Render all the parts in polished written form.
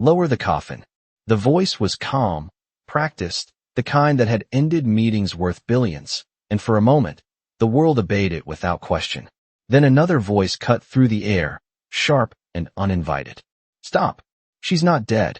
Lower the coffin. The voice was calm, practiced, the kind that had ended meetings worth billions, and for a moment, the world obeyed it without question. Then another voice cut through the air, sharp and uninvited. Stop. She's not dead.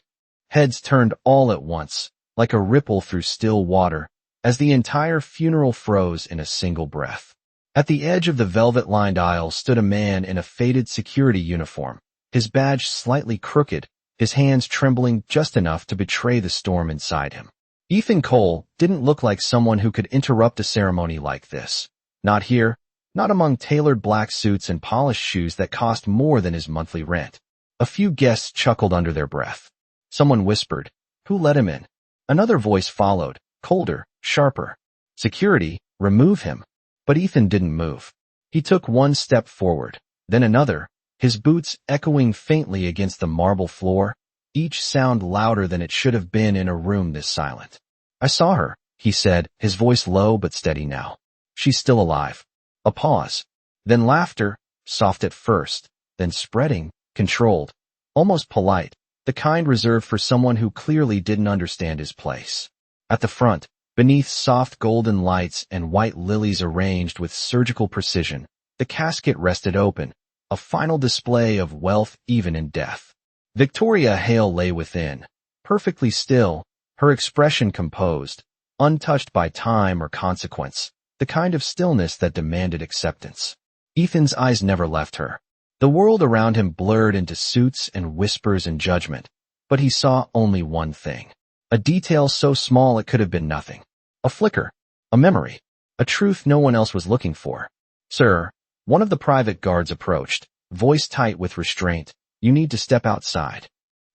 Heads turned all at once, like a ripple through still water, as the entire funeral froze in a single breath. At the edge of the velvet-lined aisle stood a man in a faded security uniform, his badge slightly crooked, his hands trembling just enough to betray the storm inside him. Ethan Cole didn't look like someone who could interrupt a ceremony like this. Not here, not among tailored black suits and polished shoes that cost more than his monthly rent. A few guests chuckled under their breath. Someone whispered, "Who let him in?" Another voice followed, colder, sharper. "Security, remove him." But Ethan didn't move. He took one step forward, then another, his boots echoing faintly against the marble floor, each sound louder than it should have been in a room this silent. "I saw her," he said, his voice low but steady now. "She's still alive." A pause. Then laughter, soft at first, then spreading, controlled, almost polite, the kind reserved for someone who clearly didn't understand his place. At the front, beneath soft golden lights and white lilies arranged with surgical precision, the casket rested open, a final display of wealth even in death. Victoria Hale lay within, perfectly still, her expression composed, untouched by time or consequence, the kind of stillness that demanded acceptance. Ethan's eyes never left her. The world around him blurred into suits and whispers and judgment, but he saw only one thing. A detail so small it could have been nothing. A flicker, a memory, a truth no one else was looking for. "Sir," one of the private guards approached, voice tight with restraint, "you need to step outside."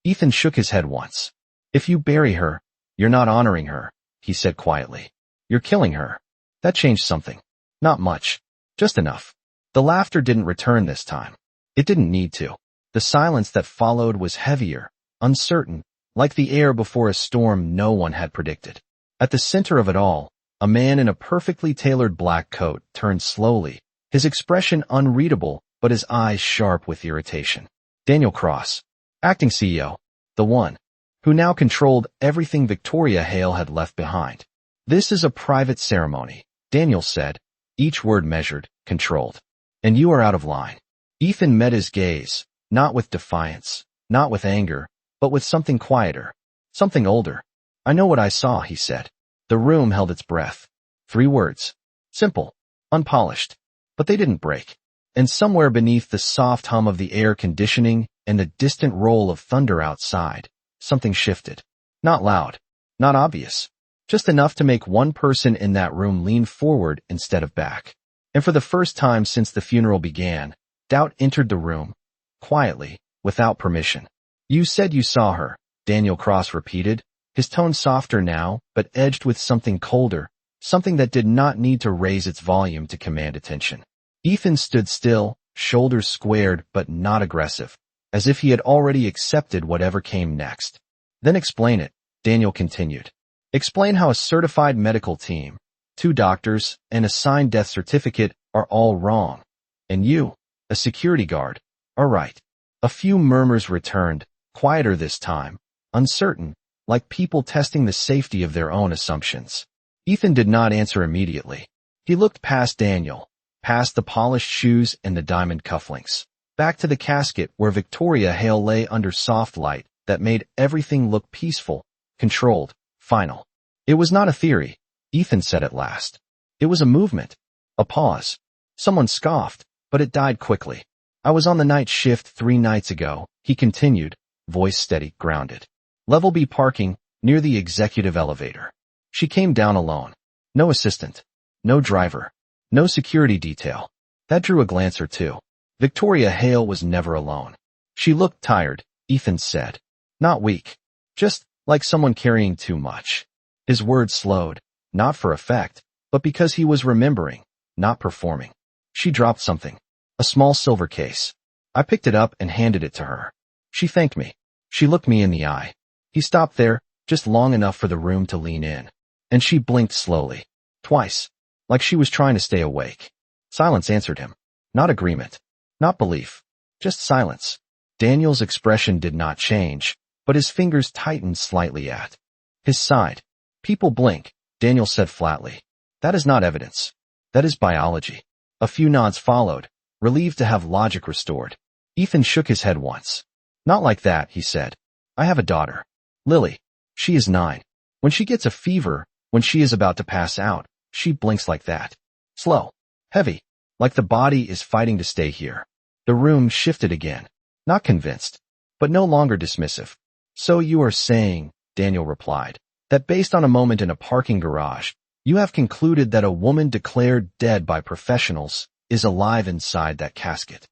Ethan shook his head once. "If you bury her, you're not honoring her," he said quietly. "You're killing her." That changed something. Not much. Just enough. The laughter didn't return this time. It didn't need to. The silence that followed was heavier, uncertain, like the air before a storm no one had predicted. At the center of it all, a man in a perfectly tailored black coat turned slowly, his expression unreadable but his eyes sharp with irritation. Daniel Cross, acting CEO, the one who now controlled everything Victoria Hale had left behind. "This is a private ceremony," Daniel said, each word measured, controlled. "And you are out of line." Ethan met his gaze, not with defiance, not with anger, but with something quieter, something older. "I know what I saw," he said. The room held its breath. 3 words. Simple, unpolished. But they didn't break. And somewhere beneath the soft hum of the air conditioning and the distant roll of thunder outside, something shifted. Not loud, not obvious, just enough to make one person in that room lean forward instead of back. And for the first time since the funeral began, doubt entered the room, quietly, without permission. "You said you saw her," Daniel Cross repeated, his tone softer now, but edged with something colder, something that did not need to raise its volume to command attention. Ethan stood still, shoulders squared but not aggressive, as if he had already accepted whatever came next. "Then explain it," Daniel continued. "Explain how a certified medical team, 2 doctors, and a signed death certificate are all wrong, and you, a security guard, are right." A few murmurs returned, quieter this time, uncertain, like people testing the safety of their own assumptions. Ethan did not answer immediately. He looked past Daniel, past the polished shoes and the diamond cufflinks, back to the casket where Victoria Hale lay under soft light that made everything look peaceful, controlled, final. "It was not a theory," Ethan said at last. "It was a movement." A pause. Someone scoffed, but it died quickly. "I was on the night shift 3 nights ago," he continued, voice steady, grounded. "Level B parking, near the executive elevator. She came down alone. No assistant. No driver. No security detail." That drew a glance or two. Victoria Hale was never alone. "She looked tired," Ethan said. "Not weak. Just like someone carrying too much." His words slowed, not for effect, but because he was remembering, not performing. "She dropped something. A small silver case. I picked it up and handed it to her. She thanked me. She looked me in the eye." He stopped there, just long enough for the room to lean in. "And she blinked slowly. Twice. Like she was trying to stay awake." Silence answered him. Not agreement. Not belief. Just silence. Daniel's expression did not change, but his fingers tightened slightly at his side. People blink, Daniel said flatly. That is not evidence. That is biology. A few nods followed, relieved to have logic restored. Ethan shook his head once. Not like that, he said. I have a daughter. Lily. She is 9. When she gets a fever, when she is about to pass out, she blinks like that. Slow. Heavy. Like the body is fighting to stay here. The room shifted again. Not convinced, but no longer dismissive. So you are saying, Daniel replied, that based on a moment in a parking garage, you have concluded that a woman declared dead by professionals is alive inside that casket.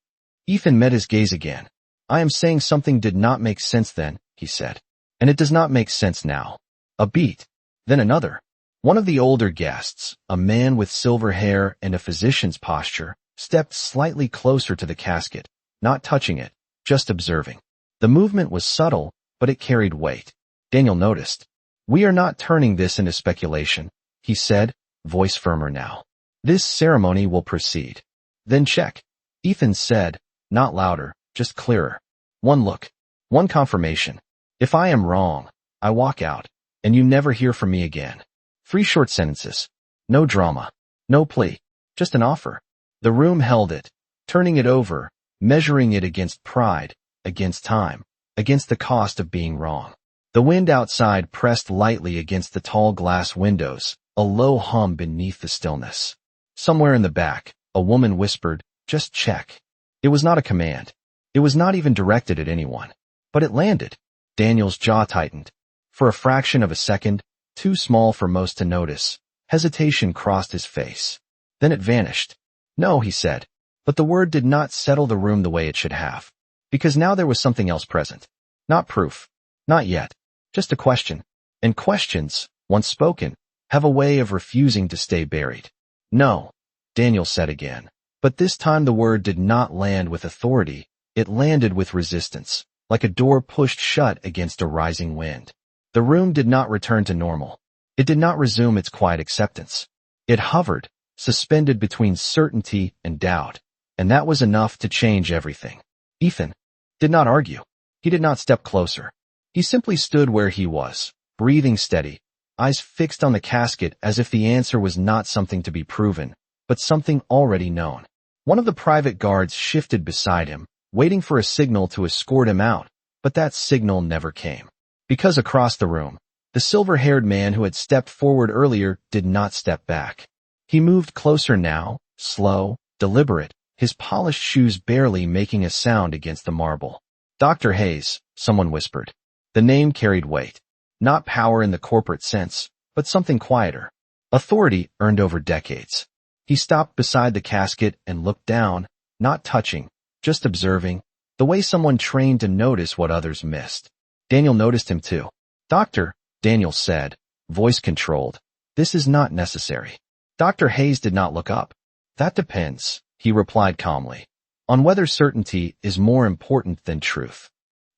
Ethan met his gaze again. I am saying something did not make sense then, he said. And it does not make sense now. A beat. Then another. One of the older guests, a man with silver hair and a physician's posture, stepped slightly closer to the casket, not touching it, just observing. The movement was subtle, but it carried weight. Daniel noticed. We are not turning this into speculation, he said, voice firmer now. This ceremony will proceed. Then check. Ethan said, not louder, just clearer. One look. One confirmation. If I am wrong, I walk out, and you never hear from me again. 3 short sentences. No drama. No plea. Just an offer. The room held it, turning it over, measuring it against pride, against time, against the cost of being wrong. The wind outside pressed lightly against the tall glass windows, a low hum beneath the stillness. Somewhere in the back, a woman whispered, just check. It was not a command. It was not even directed at anyone. But it landed. Daniel's jaw tightened. For a fraction of a second, too small for most to notice, hesitation crossed his face. Then it vanished. No, he said. But the word did not settle the room the way it should have. Because now there was something else present. Not proof. Not yet. Just a question. And questions, once spoken, have a way of refusing to stay buried. No, Daniel said again. But this time the word did not land with authority. It landed with resistance, like a door pushed shut against a rising wind. The room did not return to normal. It did not resume its quiet acceptance. It hovered, suspended between certainty and doubt, and that was enough to change everything. Ethan did not argue. He did not step closer. He simply stood where he was, breathing steady, eyes fixed on the casket as if the answer was not something to be proven, but something already known. One of the private guards shifted beside him, waiting for a signal to escort him out, but that signal never came. Because across the room, the silver-haired man who had stepped forward earlier did not step back. He moved closer now, slow, deliberate, his polished shoes barely making a sound against the marble. Dr. Hayes, someone whispered. The name carried weight. Not power in the corporate sense, but something quieter. Authority earned over decades. He stopped beside the casket and looked down, not touching, just observing, the way someone trained to notice what others missed. Daniel noticed him too. Doctor, Daniel said, voice controlled, this is not necessary. Dr. Hayes did not look up. That depends, he replied calmly, on whether certainty is more important than truth.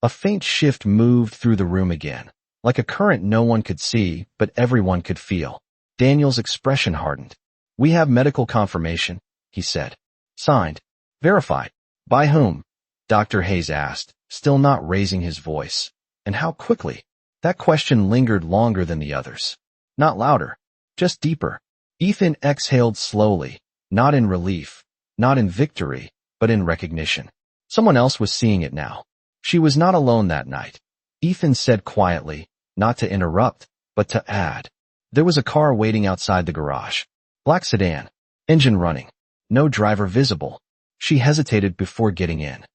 A faint shift moved through the room again, like a current no one could see, but everyone could feel. Daniel's expression hardened. We have medical confirmation, he said. Signed. Verified. By whom? Dr. Hayes asked, still not raising his voice. And how quickly? That question lingered longer than the others. Not louder, just deeper. Ethan exhaled slowly, not in relief, not in victory, but in recognition. Someone else was seeing it now. She was not alone that night. Ethan said quietly, not to interrupt, but to add. There was a car waiting outside the garage. Black sedan. Engine running. No driver visible. She hesitated before getting in.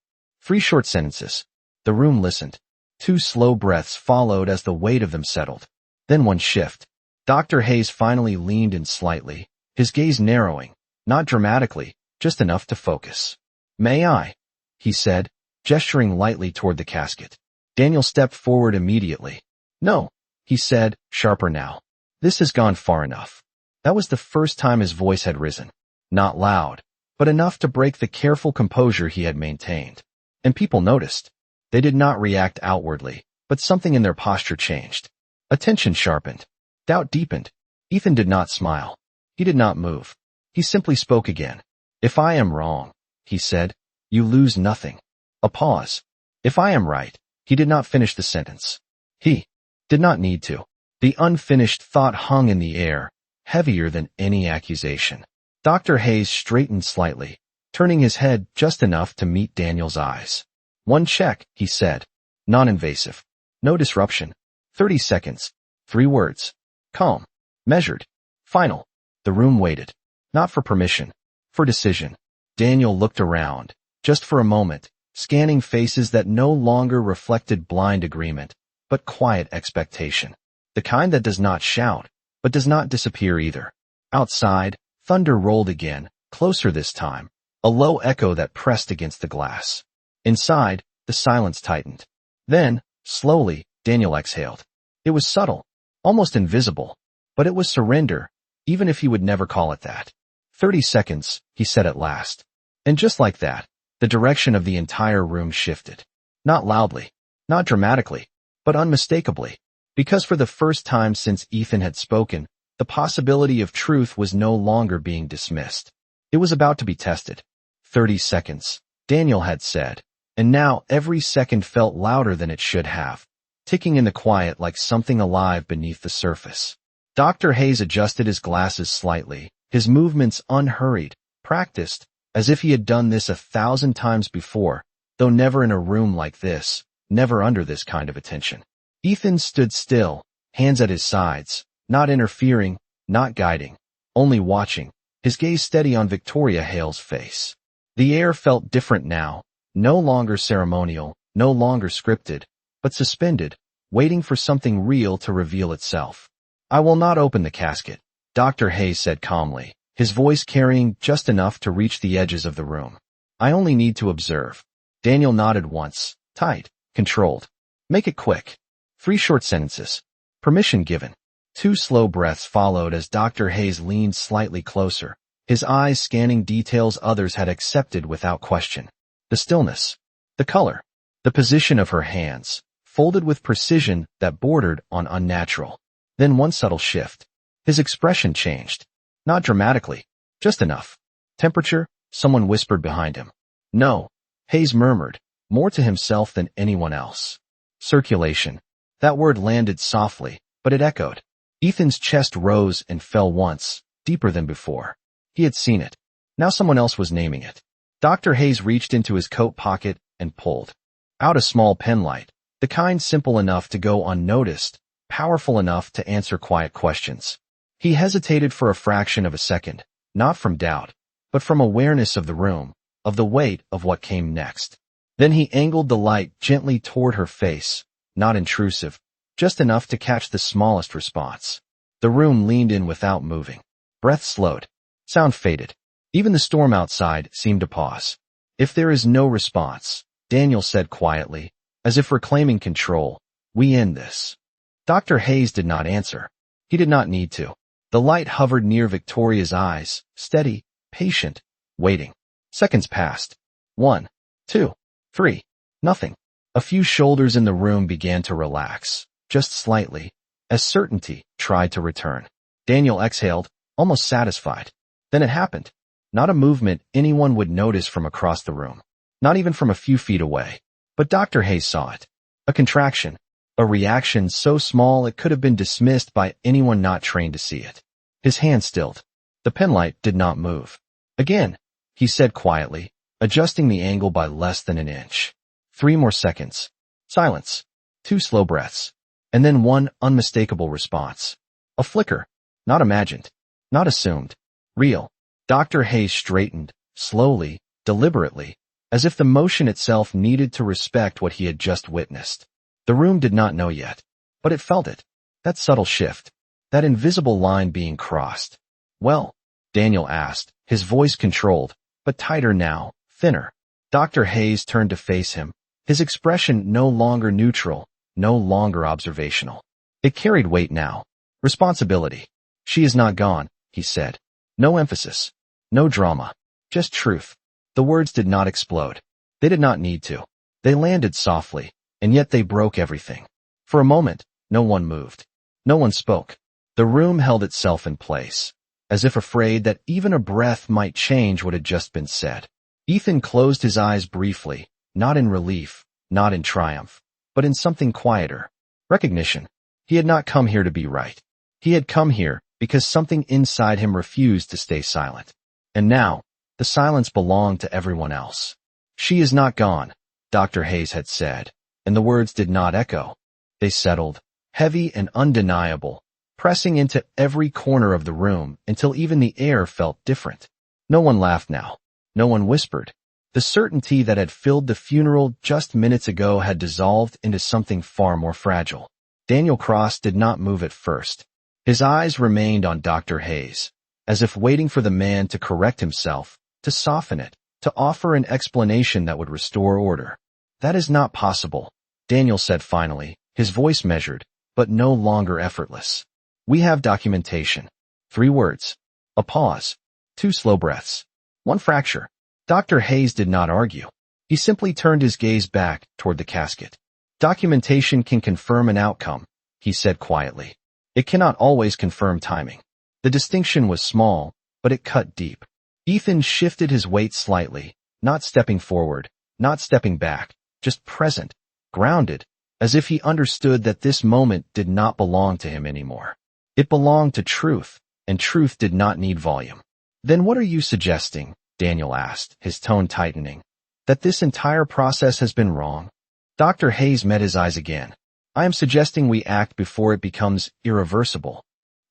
3 short sentences. The room listened. 2 slow breaths followed as the weight of them settled. Then one shift. Dr. Hayes finally leaned in slightly, his gaze narrowing, not dramatically, just enough to focus. May I? He said, gesturing lightly toward the casket. Daniel stepped forward immediately. No, he said, sharper now. This has gone far enough. That was the first time his voice had risen. Not loud, but enough to break the careful composure he had maintained. And people noticed. They did not react outwardly, but something in their posture changed. Attention sharpened. Doubt deepened. Ethan did not smile. He did not move. He simply spoke again. If I am wrong, he said, you lose nothing. A pause. If I am right, He did not finish the sentence. He did not need to. The unfinished thought hung in the air, heavier than any accusation. Dr. Hayes straightened slightly, turning his head just enough to meet Daniel's eyes. "One check," he said. Non-invasive. No disruption. 30 seconds. 3 words. Calm. Measured. Final. The room waited. Not for permission. For decision. Daniel looked around, just for a moment, scanning faces that no longer reflected blind agreement, but quiet expectation. The kind that does not shout, but does not disappear either. Outside, thunder rolled again, closer this time, a low echo that pressed against the glass. Inside, the silence tightened. Then, slowly, Daniel exhaled. It was subtle, almost invisible, but it was surrender, even if he would never call it that. 30 seconds, he said at last. And just like that, the direction of the entire room shifted. Not loudly, not dramatically, but unmistakably. Because for the first time since Ethan had spoken, the possibility of truth was no longer being dismissed. It was about to be tested. 30 seconds, Daniel had said, and now every second felt louder than it should have, ticking in the quiet like something alive beneath the surface. Dr. Hayes adjusted his glasses slightly, his movements unhurried, practiced, as if he had done this 1,000 times before, though never in a room like this, never under this kind of attention. Ethan stood still, hands at his sides, not interfering, not guiding, only watching, his gaze steady on Victoria Hale's face. The air felt different now, no longer ceremonial, no longer scripted, but suspended, waiting for something real to reveal itself. "I will not open the casket," Dr. Hayes said calmly, his voice carrying just enough to reach the edges of the room. "I only need to observe." Daniel nodded once, tight, controlled. "Make it quick." 3 short sentences. Permission given. 2 slow breaths followed as Dr. Hayes leaned slightly closer, his eyes scanning details others had accepted without question. The stillness. The color. The position of her hands, folded with precision that bordered on unnatural. Then one subtle shift. His expression changed. Not dramatically, just enough. Temperature, someone whispered behind him. "No," Hayes murmured, more to himself than anyone else. Circulation. That word landed softly, but it echoed. Ethan's chest rose and fell once, deeper than before. He had seen it. Now someone else was naming it. Dr. Hayes reached into his coat pocket and pulled out a small penlight, the kind simple enough to go unnoticed, powerful enough to answer quiet questions. He hesitated for a fraction of a second, not from doubt, but from awareness of the room, of the weight of what came next. Then he angled the light gently toward her face, not intrusive, just enough to catch the smallest response. The room leaned in without moving. Breath slowed. Sound faded. Even the storm outside seemed to pause. "If there is no response," Daniel said quietly, as if reclaiming control, "we end this." Dr. Hayes did not answer. He did not need to. The light hovered near Victoria's eyes, steady, patient, waiting. Seconds passed. 1, 2, 3. Nothing. A few shoulders in the room began to relax, just slightly, as certainty tried to return. Daniel exhaled, almost satisfied. Then it happened. Not a movement anyone would notice from across the room. Not even from a few feet away. But Dr. Hayes saw it. A contraction. A reaction so small it could have been dismissed by anyone not trained to see it. His hand stilled. The penlight did not move. "Again," he said quietly, adjusting the angle by less than an inch. 3 more seconds. Silence. 2 slow breaths. And then one unmistakable response. A flicker. Not imagined. Not assumed. Real. Dr. Hayes straightened, slowly, deliberately, as if the motion itself needed to respect what he had just witnessed. The room did not know yet, but it felt it. That subtle shift. That invisible line being crossed. "Well?" Daniel asked, his voice controlled, but tighter now, thinner. Dr. Hayes turned to face him, his expression no longer neutral, no longer observational. It carried weight now. Responsibility. "She is not gone," he said. No emphasis. No drama. Just truth. The words did not explode. They did not need to. They landed softly, and yet they broke everything. For a moment, no one moved. No one spoke. The room held itself in place, as if afraid that even a breath might change what had just been said. Ethan closed his eyes briefly, not in relief, not in triumph, but in something quieter. Recognition. He had not come here to be right. He had come here because something inside him refused to stay silent. And now, the silence belonged to everyone else. She is not gone, Dr. Hayes had said, and the words did not echo. They settled, heavy and undeniable, pressing into every corner of the room until even the air felt different. No one laughed now. No one whispered. The certainty that had filled the funeral just minutes ago had dissolved into something far more fragile. Daniel Cross did not move at first. His eyes remained on Dr. Hayes, as if waiting for the man to correct himself, to soften it, to offer an explanation that would restore order. That is not possible, Daniel said finally, his voice measured, but no longer effortless. We have documentation. 3 words. A pause. 2 slow breaths. 1 fracture. Dr. Hayes did not argue. He simply turned his gaze back toward the casket. Documentation can confirm an outcome, he said quietly. It cannot always confirm timing. The distinction was small, but it cut deep. Ethan shifted his weight slightly, not stepping forward, not stepping back, just present, grounded, as if he understood that this moment did not belong to him anymore. It belonged to truth, and truth did not need volume. Then what are you suggesting? Daniel asked, his tone tightening. That this entire process has been wrong? Dr. Hayes met his eyes again. I am suggesting we act before it becomes irreversible.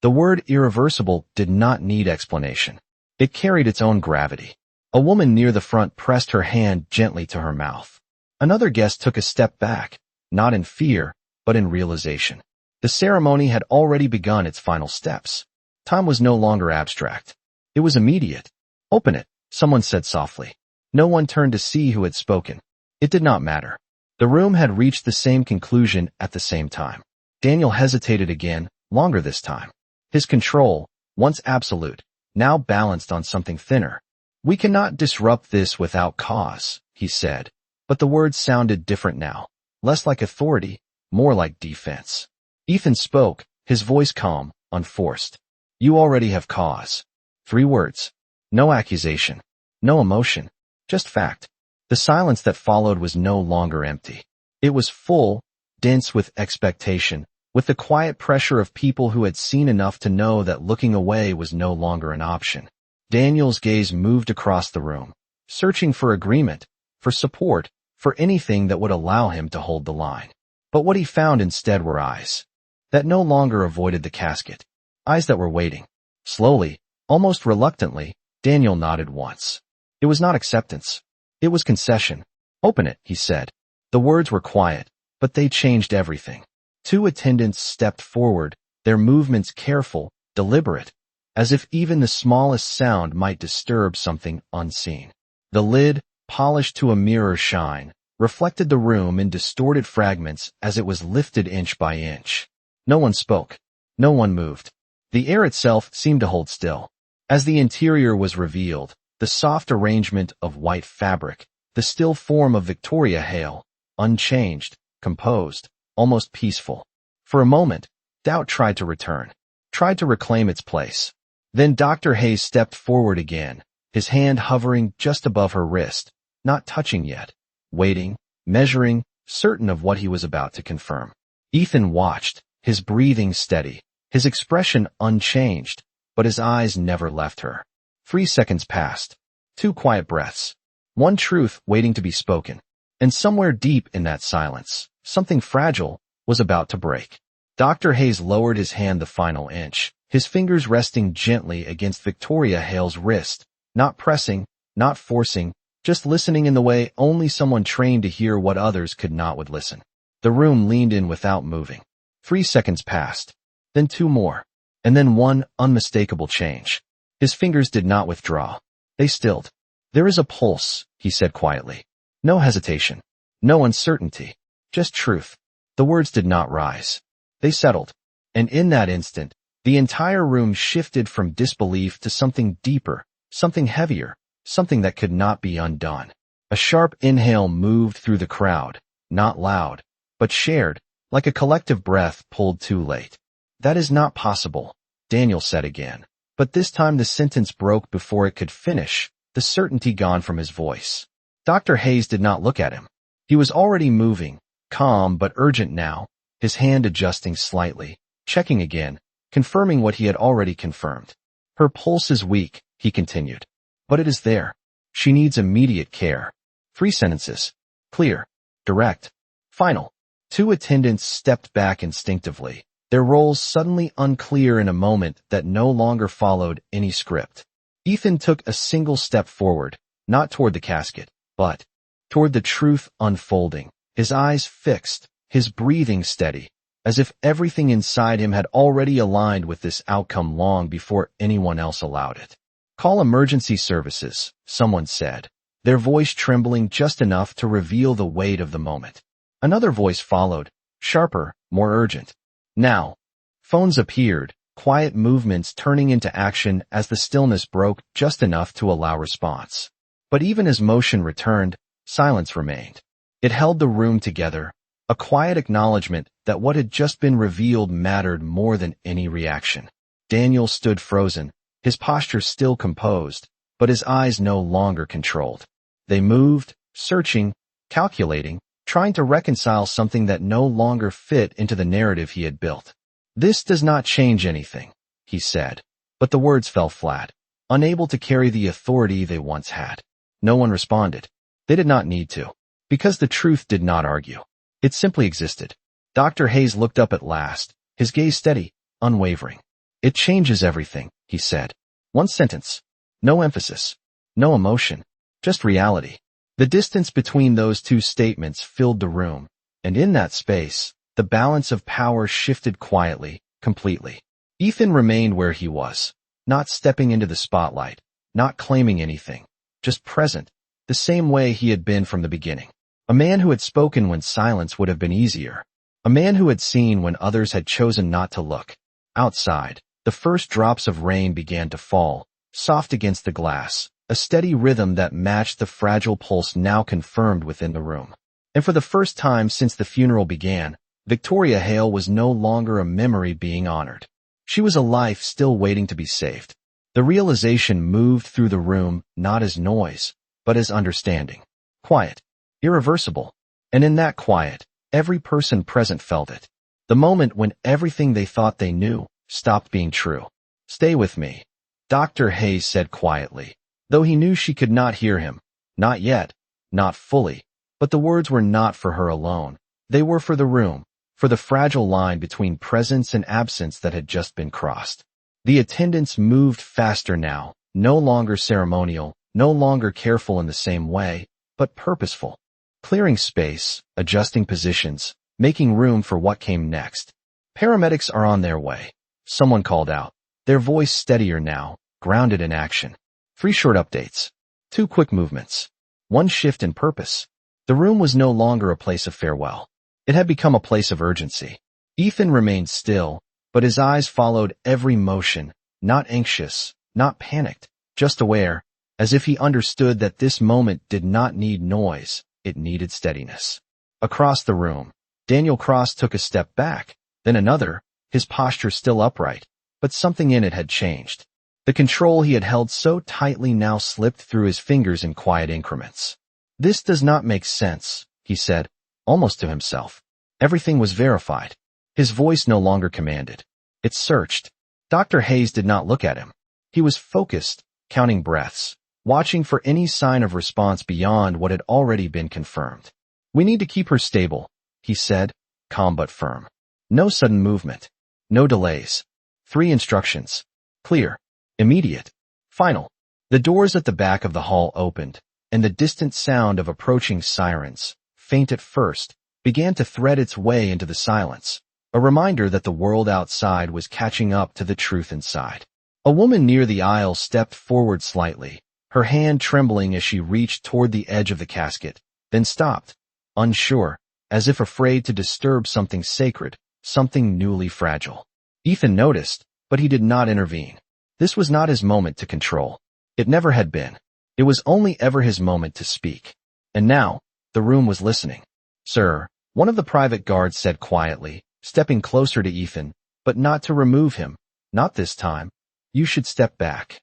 The word irreversible did not need explanation. It carried its own gravity. A woman near the front pressed her hand gently to her mouth. Another guest took a step back, not in fear, but in realization. The ceremony had already begun its final steps. Time was no longer abstract. It was immediate. Open it, someone said softly. No one turned to see who had spoken. It did not matter. The room had reached the same conclusion at the same time. Daniel hesitated again, longer this time. His control, once absolute, now balanced on something thinner. We cannot disrupt this without cause, he said, but the words sounded different now, less like authority, more like defense. Ethan spoke, his voice calm, unforced. You already have cause. 3 words. No accusation. No emotion. Just fact. The silence that followed was no longer empty. It was full, dense with expectation, with the quiet pressure of people who had seen enough to know that looking away was no longer an option. Daniel's gaze moved across the room, searching for agreement, for support, for anything that would allow him to hold the line. But what he found instead were eyes that no longer avoided the casket, eyes that were waiting. Slowly, almost reluctantly, Daniel nodded once. It was not acceptance. It was concession. Open it, he said. The words were quiet, but they changed everything. 2 attendants stepped forward, their movements careful, deliberate, as if even the smallest sound might disturb something unseen. The lid, polished to a mirror shine, reflected the room in distorted fragments as it was lifted inch by inch. No one spoke. No one moved. The air itself seemed to hold still. As the interior was revealed, the soft arrangement of white fabric, the still form of Victoria Hale, unchanged, composed, almost peaceful. For a moment, doubt tried to return, tried to reclaim its place. Then Dr. Hayes stepped forward again, his hand hovering just above her wrist, not touching yet, waiting, measuring, certain of what he was about to confirm. Ethan watched, his breathing steady, his expression unchanged, but his eyes never left her. 3 seconds passed. 2 quiet breaths. 1 truth waiting to be spoken. And somewhere deep in that silence, something fragile was about to break. Dr. Hayes lowered his hand the final inch, his fingers resting gently against Victoria Hale's wrist, not pressing, not forcing, just listening in the way only someone trained to hear what others could not would listen. The room leaned in without moving. 3 seconds passed. Then 2 more. And then 1 unmistakable change. His fingers did not withdraw. They stilled. There is a pulse, he said quietly. No hesitation. No uncertainty. Just truth. The words did not rise. They settled. And in that instant, the entire room shifted from disbelief to something deeper, something heavier, something that could not be undone. A sharp inhale moved through the crowd, not loud, but shared, like a collective breath pulled too late. That is not possible, Daniel said again. But this time the sentence broke before it could finish, the certainty gone from his voice. Dr. Hayes did not look at him. He was already moving, calm but urgent now, his hand adjusting slightly, checking again, confirming what he had already confirmed. Her pulse is weak, he continued. But it is there. She needs immediate care. 3 sentences. Clear. Direct. Final. 2 attendants stepped back instinctively, their roles suddenly unclear in a moment that no longer followed any script. Ethan took a single step forward, not toward the casket, but toward the truth unfolding, his eyes fixed, his breathing steady, as if everything inside him had already aligned with this outcome long before anyone else allowed it. Call emergency services, someone said, their voice trembling just enough to reveal the weight of the moment. Another voice followed, sharper, more urgent. Now. Phones appeared, quiet movements turning into action as the stillness broke just enough to allow response. But even as motion returned, silence remained. It held the room together, a quiet acknowledgement that what had just been revealed mattered more than any reaction. Daniel stood frozen, his posture still composed, but his eyes no longer controlled. They moved, searching, calculating, trying to reconcile something that no longer fit into the narrative he had built. "This does not change anything," he said, but the words fell flat, unable to carry the authority they once had. No one responded. They did not need to, because the truth did not argue. It simply existed. Dr. Hayes looked up at last, his gaze steady, unwavering. "It changes everything," he said. 1 sentence. No emphasis. No emotion. Just reality. The distance between those 2 statements filled the room, and in that space, the balance of power shifted quietly, completely. Ethan remained where he was, not stepping into the spotlight, not claiming anything, just present, the same way he had been from the beginning. A man who had spoken when silence would have been easier. A man who had seen when others had chosen not to look. Outside, the first drops of rain began to fall, soft against the glass, a steady rhythm that matched the fragile pulse now confirmed within the room. And for the first time since the funeral began, Victoria Hale was no longer a memory being honored. She was a life still waiting to be saved. The realization moved through the room not as noise, but as understanding. Quiet. Irreversible. And in that quiet, every person present felt it. The moment when everything they thought they knew stopped being true. "Stay with me," Dr. Hayes said quietly, though he knew she could not hear him. Not yet, not fully, but the words were not for her alone. They were for the room, for the fragile line between presence and absence that had just been crossed. The attendants moved faster now, no longer ceremonial, no longer careful in the same way, but purposeful. Clearing space, adjusting positions, making room for what came next. "Paramedics are on their way," someone called out, their voice steadier now, grounded in action. 3 short updates. 2 quick movements. 1 shift in purpose. The room was no longer a place of farewell. It had become a place of urgency. Ethan remained still, but his eyes followed every motion, not anxious, not panicked, just aware, as if he understood that this moment did not need noise, it needed steadiness. Across the room, Daniel Cross took a step back, then another, his posture still upright, but something in it had changed. The control he had held so tightly now slipped through his fingers in quiet increments. "This does not make sense," he said, almost to himself. Everything was verified. His voice no longer commanded. It searched. Dr. Hayes did not look at him. He was focused, counting breaths, watching for any sign of response beyond what had already been confirmed. "We need to keep her stable," he said, calm but firm. No sudden movement. No delays. 3 instructions. Clear. Immediate. Final. The doors at the back of the hall opened, and the distant sound of approaching sirens, faint at first, began to thread its way into the silence, a reminder that the world outside was catching up to the truth inside. A woman near the aisle stepped forward slightly, her hand trembling as she reached toward the edge of the casket, then stopped, unsure, as if afraid to disturb something sacred, something newly fragile. Ethan noticed, but he did not intervene. This was not his moment to control. It never had been. It was only ever his moment to speak. And now, the room was listening. "Sir," one of the private guards said quietly, stepping closer to Ethan, but not to remove him. "Not this time. You should step back."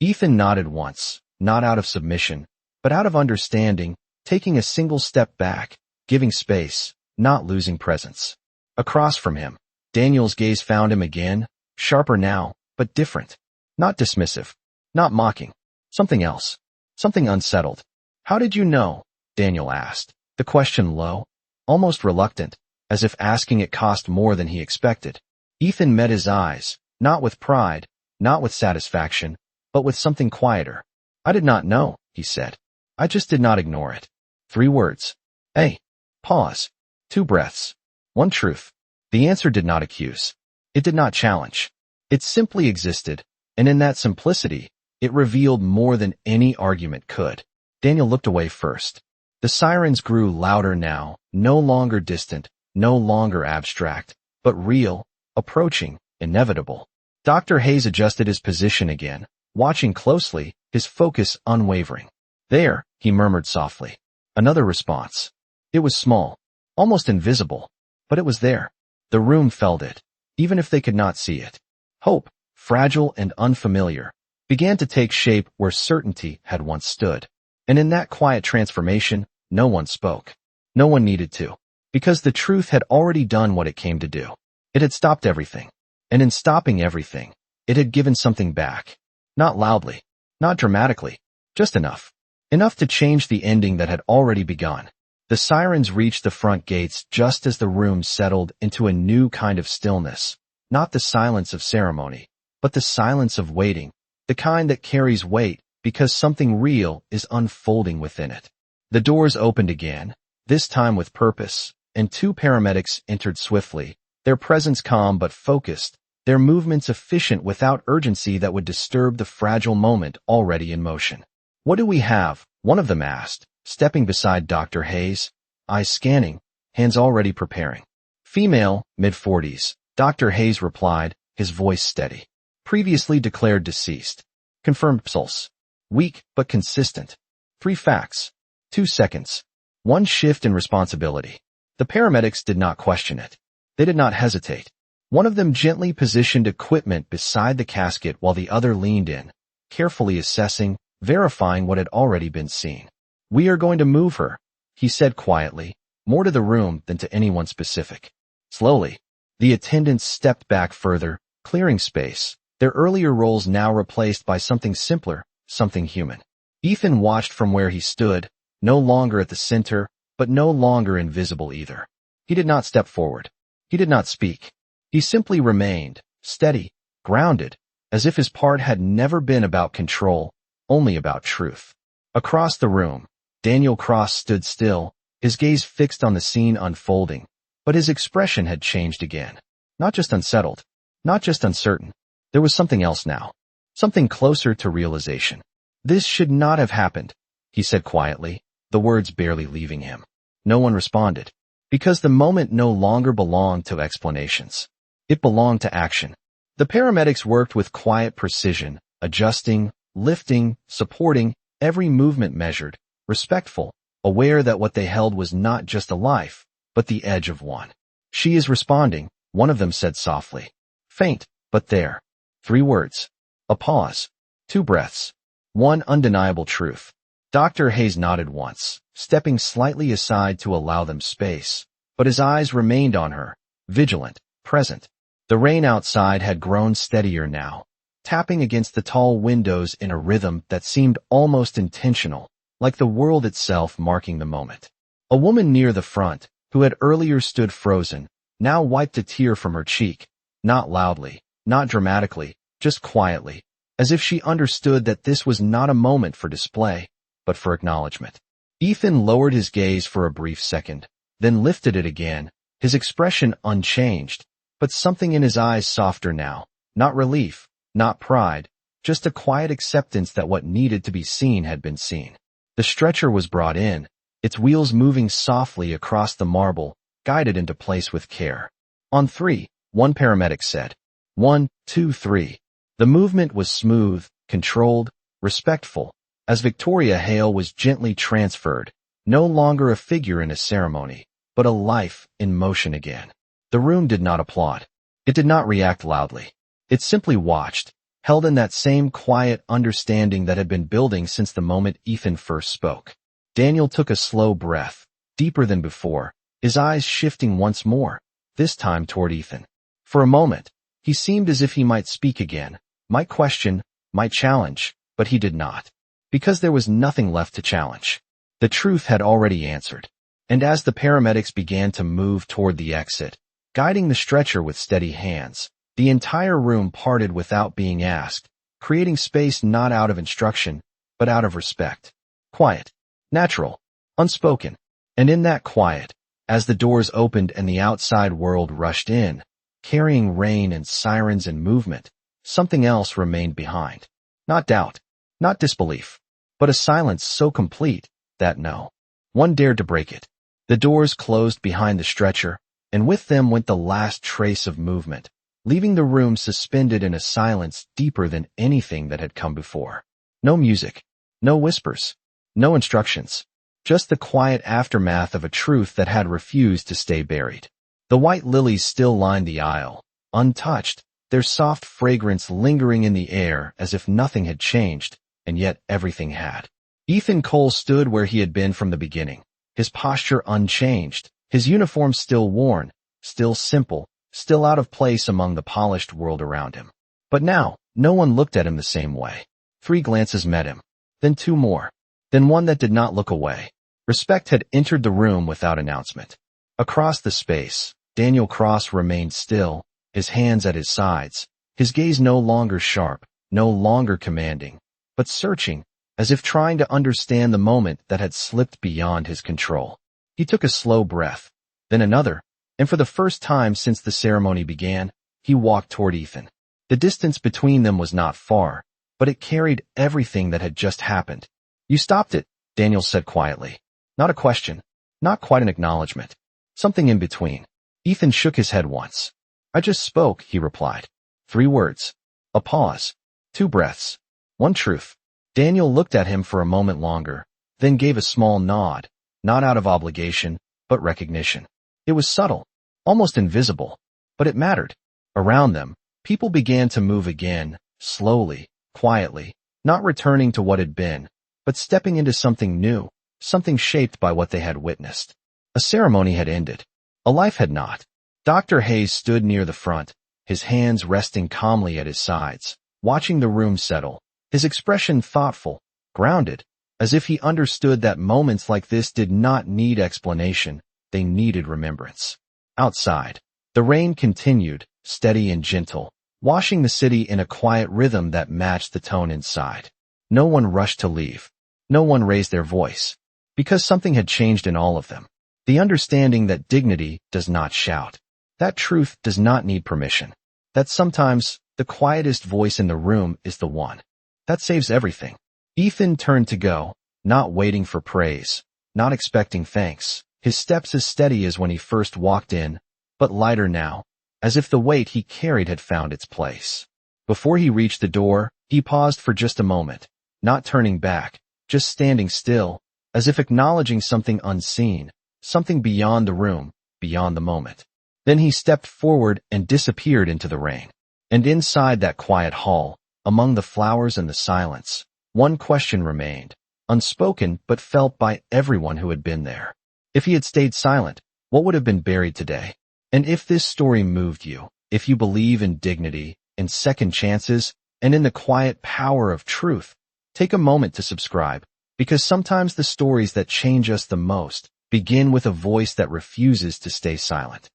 Ethan nodded once, not out of submission, but out of understanding, taking a single step back, giving space, not losing presence. Across from him, Daniel's gaze found him again, sharper now, but different. Not dismissive. Not mocking. Something else. Something unsettled. "How did you know?" Daniel asked, the question low, almost reluctant, as if asking it cost more than he expected. Ethan met his eyes, not with pride, not with satisfaction, but with something quieter. "I did not know," he said. "I just did not ignore it." 3 words. A pause. 2 breaths. 1 truth. The answer did not accuse. It did not challenge. It simply existed, and in that simplicity, it revealed more than any argument could. Daniel looked away first. The sirens grew louder now, no longer distant, no longer abstract, but real, approaching, inevitable. Dr. Hayes adjusted his position again, watching closely, his focus unwavering. "There," he murmured softly. Another response. It was small, almost invisible, but it was there. The room felt it, even if they could not see it. Hope, fragile and unfamiliar, began to take shape where certainty had once stood. And in that quiet transformation, no one spoke. No one needed to, because the truth had already done what it came to do. It had stopped everything. And in stopping everything, it had given something back. Not loudly, not dramatically, just enough. Enough to change the ending that had already begun. The sirens reached the front gates just as the room settled into a new kind of stillness. Not the silence of ceremony, but the silence of waiting, the kind that carries weight because something real is unfolding within it. The doors opened again, this time with purpose, and 2 paramedics entered swiftly, their presence calm but focused, their movements efficient without urgency that would disturb the fragile moment already in motion. "What do we have?" one of them asked, stepping beside Dr. Hayes, eyes scanning, hands already preparing. "Female, mid-40s, Dr. Hayes replied, his voice steady. "Previously declared deceased. Confirmed pulse. Weak but consistent. 3 facts. 2 seconds. 1 shift in responsibility." The paramedics did not question it. They did not hesitate. One of them gently positioned equipment beside the casket while the other leaned in, carefully assessing, verifying what had already been seen. "We are going to move her," he said quietly, more to the room than to anyone specific. Slowly, the attendants stepped back further, clearing space, their earlier roles now replaced by something simpler, something human. Ethan watched from where he stood, no longer at the center, but no longer invisible either. He did not step forward. He did not speak. He simply remained, steady, grounded, as if his part had never been about control, only about truth. Across the room, Daniel Cross stood still, his gaze fixed on the scene unfolding, but his expression had changed again. Not just unsettled, not just uncertain. There was something else now. Something closer to realization. "This should not have happened," he said quietly, the words barely leaving him. No one responded, because the moment no longer belonged to explanations. It belonged to action. The paramedics worked with quiet precision, adjusting, lifting, supporting, every movement measured, respectful, aware that what they held was not just a life, but the edge of one. "She is responding," one of them said softly. Faint, but there. 3 words. A pause. 2 breaths. 1 undeniable truth. Dr. Hayes nodded once, stepping slightly aside to allow them space, but his eyes remained on her, vigilant, present. The rain outside had grown steadier now, tapping against the tall windows in a rhythm that seemed almost intentional, like the world itself marking the moment. A woman near the front, who had earlier stood frozen, now wiped a tear from her cheek, not loudly, not dramatically, just quietly, as if she understood that this was not a moment for display, but for acknowledgement. Ethan lowered his gaze for a brief second, then lifted it again, his expression unchanged, but something in his eyes softer now, not relief, not pride, just a quiet acceptance that what needed to be seen had been seen. The stretcher was brought in, its wheels moving softly across the marble, guided into place with care. "On 3, one paramedic said. 1, 2, 3. The movement was smooth, controlled, respectful, as Victoria Hale was gently transferred, no longer a figure in a ceremony, but a life in motion again. The room did not applaud. It did not react loudly. It simply watched, held in that same quiet understanding that had been building since the moment Ethan first spoke. Daniel took a slow breath, deeper than before, his eyes shifting once more, this time toward Ethan. For a moment, he seemed as if he might speak again, might question, might challenge, but he did not. Because there was nothing left to challenge. The truth had already answered. And as the paramedics began to move toward the exit, guiding the stretcher with steady hands, the entire room parted without being asked, creating space not out of instruction, but out of respect. Quiet. Natural. Unspoken. And in that quiet, as the doors opened and the outside world rushed in, carrying rain and sirens and movement, something else remained behind. Not doubt, not disbelief, but a silence so complete that no one dared to break it. The doors closed behind the stretcher, and with them went the last trace of movement, leaving the room suspended in a silence deeper than anything that had come before. No music, no whispers, no instructions, just the quiet aftermath of a truth that had refused to stay buried. The white lilies still lined the aisle, untouched, their soft fragrance lingering in the air as if nothing had changed, and yet everything had. Ethan Cole stood where he had been from the beginning, his posture unchanged, his uniform still worn, still simple, still out of place among the polished world around him. But now, no one looked at him the same way. 3 glances met him, then 2 more, then one that did not look away. Respect had entered the room without announcement. Across the space, Daniel Cross remained still, his hands at his sides, his gaze no longer sharp, no longer commanding, but searching, as if trying to understand the moment that had slipped beyond his control. He took a slow breath, then another, and for the first time since the ceremony began, he walked toward Ethan. The distance between them was not far, but it carried everything that had just happened. "You stopped it," Daniel said quietly. Not a question, not quite an acknowledgement. Something in between. Ethan shook his head once. "I just spoke," he replied. 3 words. A pause. 2 breaths. 1 truth. Daniel looked at him for a moment longer, then gave a small nod, not out of obligation, but recognition. It was subtle, almost invisible, but it mattered. Around them, people began to move again, slowly, quietly, not returning to what had been, but stepping into something new, something shaped by what they had witnessed. A ceremony had ended. A life had not. Dr. Hayes stood near the front, his hands resting calmly at his sides, watching the room settle, his expression thoughtful, grounded, as if he understood that moments like this did not need explanation, they needed remembrance. Outside, the rain continued, steady and gentle, washing the city in a quiet rhythm that matched the tone inside. No one rushed to leave. No one raised their voice. Because something had changed in all of them. The understanding that dignity does not shout. That truth does not need permission. That sometimes, the quietest voice in the room is the one. That saves everything. Ethan turned to go, not waiting for praise, not expecting thanks, his steps as steady as when he first walked in, but lighter now, as if the weight he carried had found its place. Before he reached the door, he paused for just a moment, not turning back, just standing still, as if acknowledging something unseen, something beyond the room, beyond the moment. Then he stepped forward and disappeared into the rain. And inside that quiet hall, among the flowers and the silence, one question remained, unspoken but felt by everyone who had been there. If he had stayed silent, what would have been buried today? And if this story moved you, if you believe in dignity, in second chances, and in the quiet power of truth, take a moment to subscribe, because sometimes the stories that change us the most begin with a voice that refuses to stay silent.